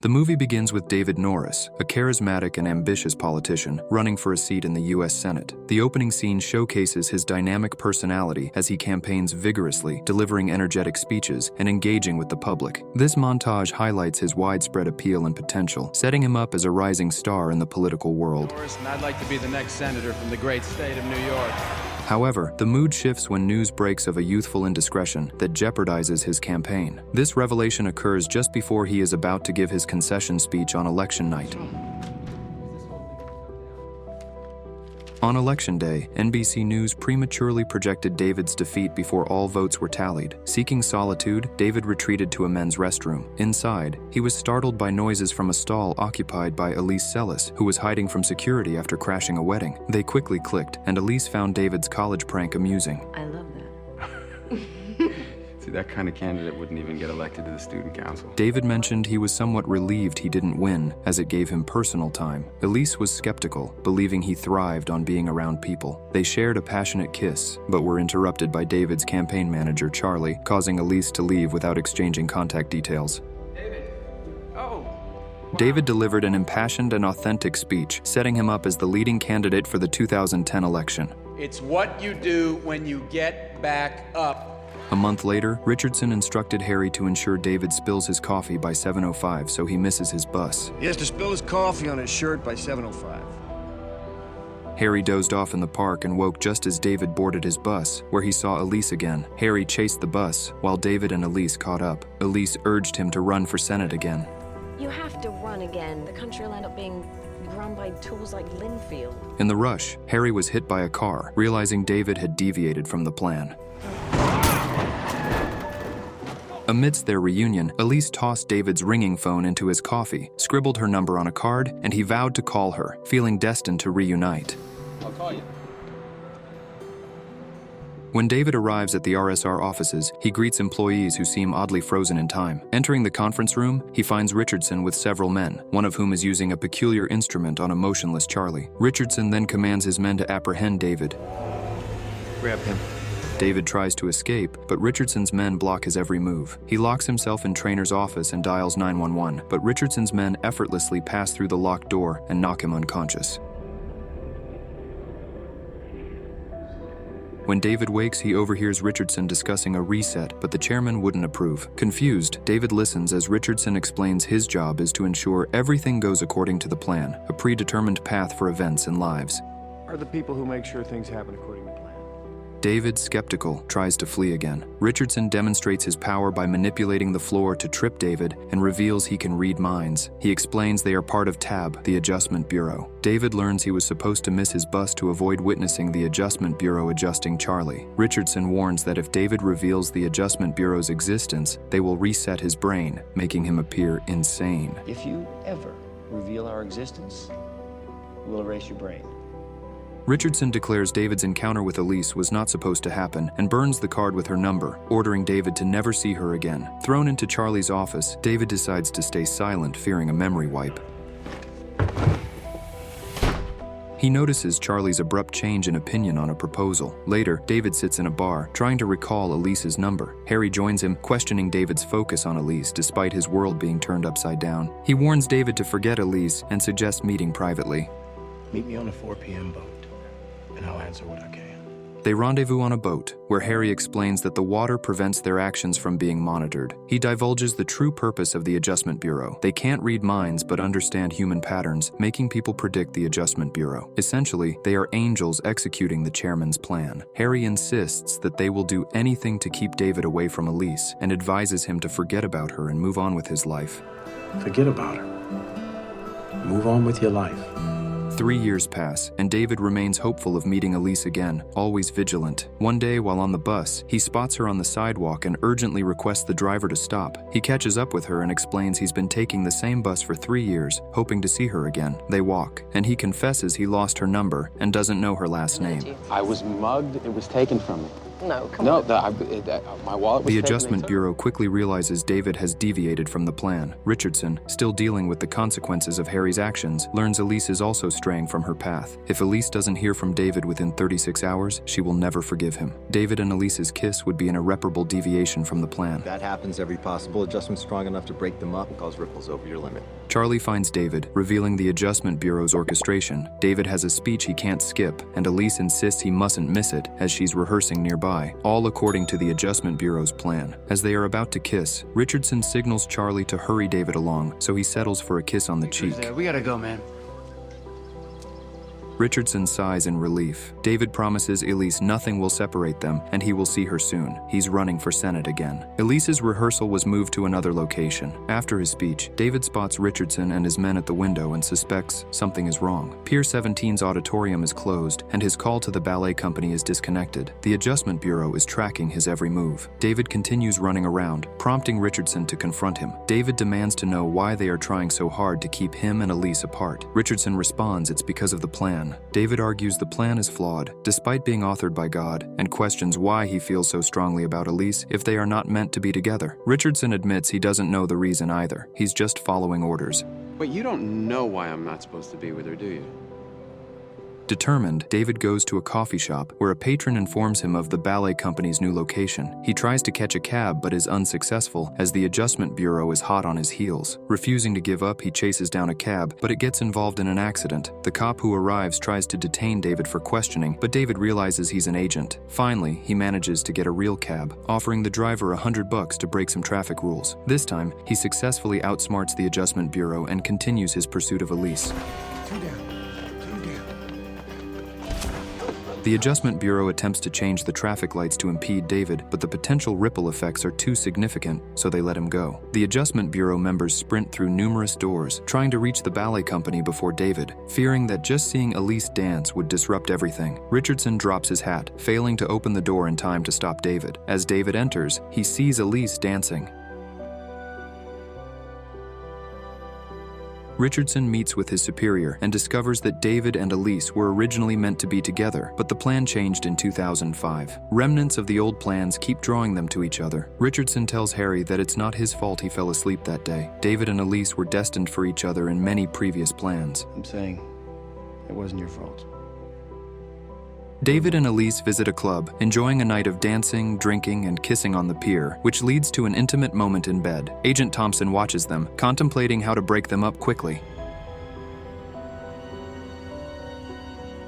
The movie begins with David Norris, a charismatic and ambitious politician, running for a seat in the U.S. Senate. The opening scene showcases his dynamic personality as he campaigns vigorously, delivering energetic speeches and engaging with the public. This montage highlights his widespread appeal and potential, setting him up as a rising star in the political world. And I'd like to be the next senator from the great state of New York. However, the mood shifts when news breaks of a youthful indiscretion that jeopardizes his campaign. This revelation occurs just before he is about to give his concession speech on election night. On election day, NBC News prematurely projected David's defeat before all votes were tallied. Seeking solitude, David retreated to a men's restroom. Inside, he was startled by noises from a stall occupied by Elise Sellis, who was hiding from security after crashing a wedding. They quickly clicked, and Elise found David's college prank amusing. I love that. See, that kind of candidate wouldn't even get elected to the student council. David mentioned he was somewhat relieved he didn't win, as it gave him personal time. Elise was skeptical, believing he thrived on being around people. They shared a passionate kiss, but were interrupted by David's campaign manager, Charlie, causing Elise to leave without exchanging contact details. David. Oh. David delivered an impassioned and authentic speech, setting him up as the leading candidate for the 2010 election. It's what you do when you get back up. A month later, Richardson instructed Harry to ensure David spills his coffee by 7:05 so he misses his bus. He has to spill his coffee on his shirt by 7:05. Harry dozed off in the park and woke just as David boarded his bus, where he saw Elise again. Harry chased the bus, while David and Elise caught up. Elise urged him to run for Senate again. You have to run again. The country will end up being run by tools like Linfield. In the rush, Harry was hit by a car, realizing David had deviated from the plan. Amidst their reunion, Elise tossed David's ringing phone into his coffee, scribbled her number on a card, and he vowed to call her, feeling destined to reunite. I'll call you. When David arrives at the RSR offices, he greets employees who seem oddly frozen in time. Entering the conference room, he finds Richardson with several men, one of whom is using a peculiar instrument on a motionless Charlie. Richardson then commands his men to apprehend David. Grab him. David tries to escape, but Richardson's men block his every move. He locks himself in Trainor's office and dials 911, but Richardson's men effortlessly pass through the locked door and knock him unconscious. When David wakes, he overhears Richardson discussing a reset, but the chairman wouldn't approve. Confused, David listens as Richardson explains his job is to ensure everything goes according to the plan, a predetermined path for events and lives. Are the people who make sure things happen according to plan. David, skeptical, tries to flee again. Richardson demonstrates his power by manipulating the floor to trip David and reveals he can read minds. He explains they are part of TAB, the Adjustment Bureau. David learns he was supposed to miss his bus to avoid witnessing the Adjustment Bureau adjusting Charlie. Richardson warns that if David reveals the Adjustment Bureau's existence, they will reset his brain, making him appear insane. If you ever reveal our existence, we'll erase your brain. Richardson declares David's encounter with Elise was not supposed to happen and burns the card with her number, ordering David to never see her again. Thrown into Charlie's office, David decides to stay silent, fearing a memory wipe. He notices Charlie's abrupt change in opinion on a proposal. Later, David sits in a bar, trying to recall Elise's number. Harry joins him, questioning David's focus on Elise despite his world being turned upside down. He warns David to forget Elise and suggests meeting privately. Meet me on a 4 p.m. boat, and I'll answer what I can. They rendezvous on a boat, where Harry explains that the water prevents their actions from being monitored. He divulges the true purpose of the Adjustment Bureau. They can't read minds but understand human patterns, making people predict the Adjustment Bureau. Essentially, they are angels executing the chairman's plan. Harry insists that they will do anything to keep David away from Elise and advises him to forget about her and move on with his life. Forget about her. Move on with your life. 3 years pass, and David remains hopeful of meeting Elise again, always vigilant. One day, while on the bus, he spots her on the sidewalk and urgently requests the driver to stop. He catches up with her and explains he's been taking the same bus for 3 years, hoping to see her again. They walk, and he confesses he lost her number and doesn't know her last name. I was mugged. It was taken from me. No, come No, on. my wallet was The taken, Adjustment they took it. Bureau quickly realizes David has deviated from the plan. Richardson, still dealing with the consequences of Harry's actions, learns Elise is also straying from her path. If Elise doesn't hear from David within 36 hours, she will never forgive him. David and Elise's kiss would be an irreparable deviation from the plan. That happens, every possible adjustment strong enough to break them up and cause ripples over your limit. Charlie finds David, revealing the Adjustment Bureau's orchestration. David has a speech he can't skip, and Elise insists he mustn't miss it as she's rehearsing nearby, all according to the Adjustment Bureau's plan. As they are about to kiss, Richardson signals Charlie to hurry David along, so he settles for a kiss on the cheek. We gotta go, man. Richardson sighs in relief. David promises Elise nothing will separate them, and he will see her soon. He's running for Senate again. Elise's rehearsal was moved to another location. After his speech, David spots Richardson and his men at the window and suspects something is wrong. Pier 17's auditorium is closed, and his call to the ballet company is disconnected. The Adjustment Bureau is tracking his every move. David continues running around, prompting Richardson to confront him. David demands to know why they are trying so hard to keep him and Elise apart. Richardson responds it's because of the plan. David argues the plan is flawed, despite being authored by God, and questions why he feels so strongly about Elise if they are not meant to be together. Richardson admits he doesn't know the reason either. He's just following orders. But you don't know why I'm not supposed to be with her, do you? Determined, David goes to a coffee shop where a patron informs him of the ballet company's new location. He tries to catch a cab but is unsuccessful as the Adjustment Bureau is hot on his heels. Refusing to give up, he chases down a cab, but it gets involved in an accident. The cop who arrives tries to detain David for questioning, but David realizes he's an agent. Finally, he manages to get a real cab, offering the driver $100 to break some traffic rules. This time, he successfully outsmarts the Adjustment Bureau and continues his pursuit of Elise. The Adjustment Bureau attempts to change the traffic lights to impede David, but the potential ripple effects are too significant, so they let him go. The Adjustment Bureau members sprint through numerous doors, trying to reach the ballet company before David, fearing that just seeing Elise dance would disrupt everything. Richardson drops his hat, failing to open the door in time to stop David. As David enters, he sees Elise dancing. Richardson meets with his superior and discovers that David and Elise were originally meant to be together, but the plan changed in 2005. Remnants of the old plans keep drawing them to each other. Richardson tells Harry that it's not his fault he fell asleep that day. David and Elise were destined for each other in many previous plans. I'm saying it wasn't your fault. David and Elise visit a club, enjoying a night of dancing, drinking, and kissing on the pier, which leads to an intimate moment in bed. Agent Thompson watches them, contemplating how to break them up quickly.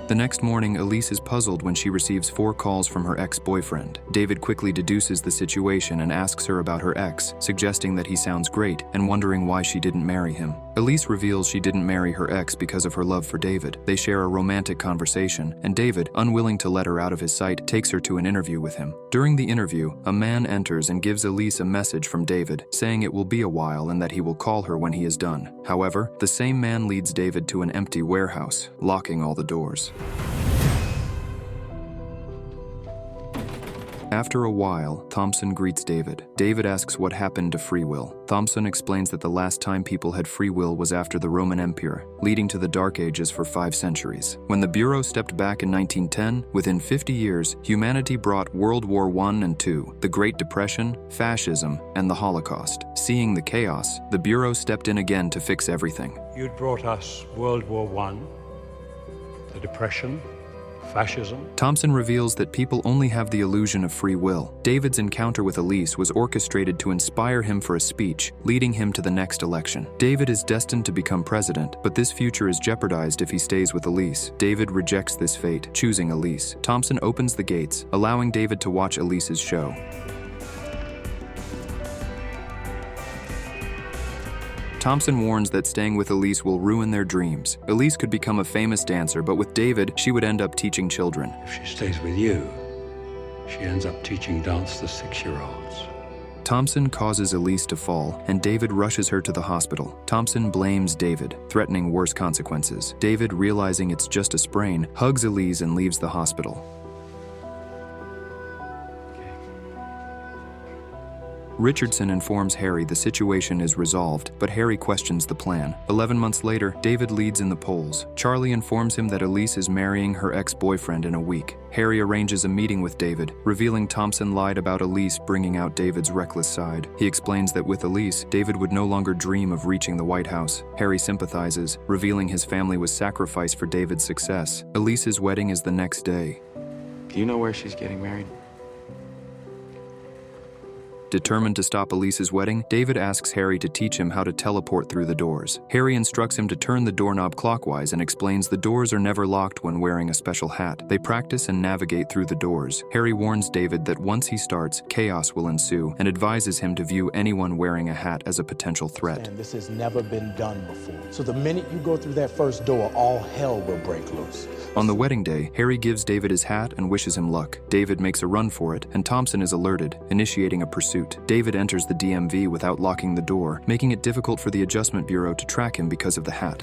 The next morning, Elise is puzzled when she receives 4 calls from her ex-boyfriend. David quickly deduces the situation and asks her about her ex, suggesting that he sounds great and wondering why she didn't marry him. Elise reveals she didn't marry her ex because of her love for David. They share a romantic conversation, and David, unwilling to let her out of his sight, takes her to an interview with him. During the interview, a man enters and gives Elise a message from David, saying it will be a while and that he will call her when he is done. However, the same man leads David to an empty warehouse, locking all the doors. After a while, Thompson greets David. David asks what happened to free will. Thompson explains that the last time people had free will was after the Roman Empire, leading to the Dark Ages for 5 centuries. When the Bureau stepped back in 1910, within 50 years, humanity brought World War I and II, the Great Depression, fascism, and the Holocaust. Seeing the chaos, the Bureau stepped in again to fix everything. You'd brought us World War I, the Depression, fascism. Thompson reveals that people only have the illusion of free will. David's encounter with Elise was orchestrated to inspire him for a speech, leading him to the next election. David is destined to become president, but this future is jeopardized if he stays with Elise. David rejects this fate, choosing Elise. Thompson opens the gates, allowing David to watch Elise's show. Thompson warns that staying with Elise will ruin their dreams. Elise could become a famous dancer, but with David, she would end up teaching children. If she stays with you, she ends up teaching dance to 6-year-olds. Thompson causes Elise to fall, and David rushes her to the hospital. Thompson blames David, threatening worse consequences. David, realizing it's just a sprain, hugs Elise and leaves the hospital. Richardson informs Harry the situation is resolved, but Harry questions the plan. 11 months later, David leads in the polls. Charlie informs him that Elise is marrying her ex-boyfriend in a week. Harry arranges a meeting with David, revealing Thompson lied about Elise, bringing out David's reckless side. He explains that with Elise, David would no longer dream of reaching the White House. Harry sympathizes, revealing his family was sacrificed for David's success. Elise's wedding is the next day. Do you know where she's getting married? Determined to stop Elise's wedding, David asks Harry to teach him how to teleport through the doors. Harry instructs him to turn the doorknob clockwise and explains the doors are never locked when wearing a special hat. They practice and navigate through the doors. Harry warns David that once he starts, chaos will ensue and advises him to view anyone wearing a hat as a potential threat. And this has never been done before. So the minute you go through that first door, all hell will break loose. On the wedding day, Harry gives David his hat and wishes him luck. David makes a run for it, and Thompson is alerted, initiating a pursuit. David enters the DMV without locking the door, making it difficult for the Adjustment Bureau to track him because of the hat.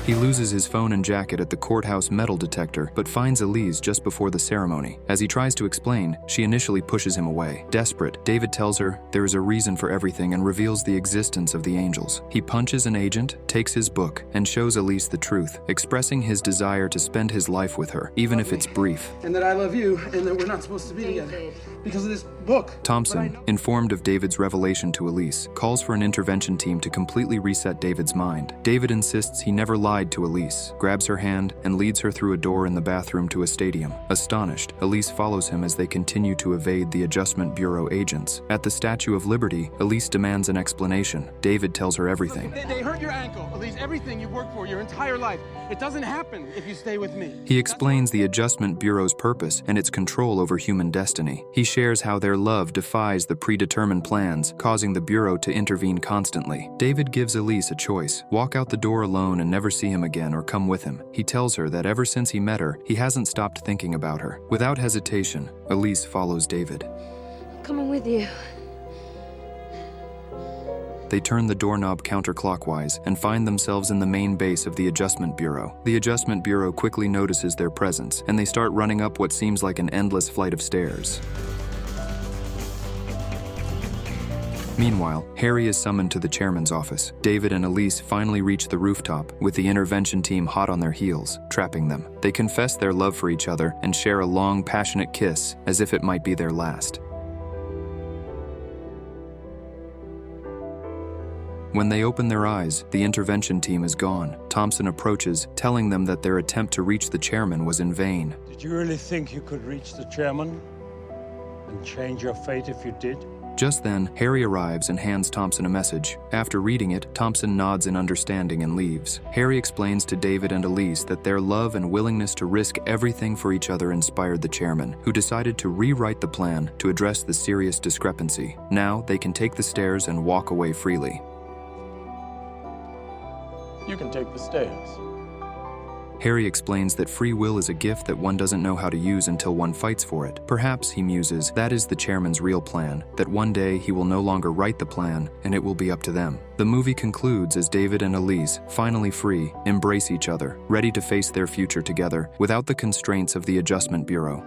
He loses his phone and jacket at the courthouse metal detector, but finds Elise just before the ceremony. As he tries to explain, she initially pushes him away. Desperate, David tells her there is a reason for everything and reveals the existence of the angels. He punches an agent, takes his book, and shows Elise the truth, expressing his desire to spend his life with her, even if it's brief. And that I love you, and that we're not supposed to be together because of this book. Thompson, informed of David's revelation to Elise, calls for an intervention team to completely reset David's mind. David insists he never lied to Elise, grabs her hand, and leads her through a door in the bathroom to a stadium. Astonished, Elise follows him as they continue to evade the Adjustment Bureau agents. At the Statue of Liberty, Elise demands an explanation. David tells her everything. They hurt your ankle. Elise, everything you've worked for your entire life. It doesn't happen if you stay with me. He explains the Adjustment Bureau's purpose and its control over human destiny. He shares how their love defies the predetermined plans, causing the Bureau to intervene constantly. David gives Elise a choice: walk out the door alone and never see him again, or come with him. He tells her that ever since he met her, he hasn't stopped thinking about her. Without hesitation, Elise follows David. Coming with you. They turn the doorknob counterclockwise and find themselves in the main base of the Adjustment Bureau. The Adjustment Bureau quickly notices their presence, and they start running up what seems like an endless flight of stairs. Meanwhile, Harry is summoned to the chairman's office. David and Elise finally reach the rooftop, with the intervention team hot on their heels, trapping them. They confess their love for each other and share a long, passionate kiss, as if it might be their last. When they open their eyes, the intervention team is gone. Thompson approaches, telling them that their attempt to reach the chairman was in vain. Did you really think you could reach the chairman and change your fate if you did? Just then, Harry arrives and hands Thompson a message. After reading it, Thompson nods in understanding and leaves. Harry explains to David and Elise that their love and willingness to risk everything for each other inspired the chairman, who decided to rewrite the plan to address the serious discrepancy. Now, they can take the stairs and walk away freely. You can take the stairs. Harry explains that free will is a gift that one doesn't know how to use until one fights for it. Perhaps, he muses, that is the chairman's real plan, that one day he will no longer write the plan and it will be up to them. The movie concludes as David and Elise, finally free, embrace each other, ready to face their future together without the constraints of the Adjustment Bureau.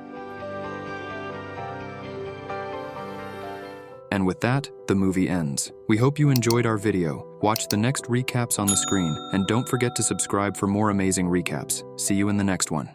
And with that, the movie ends. We hope you enjoyed our video. Watch the next recaps on the screen, and don't forget to subscribe for more amazing recaps. See you in the next one.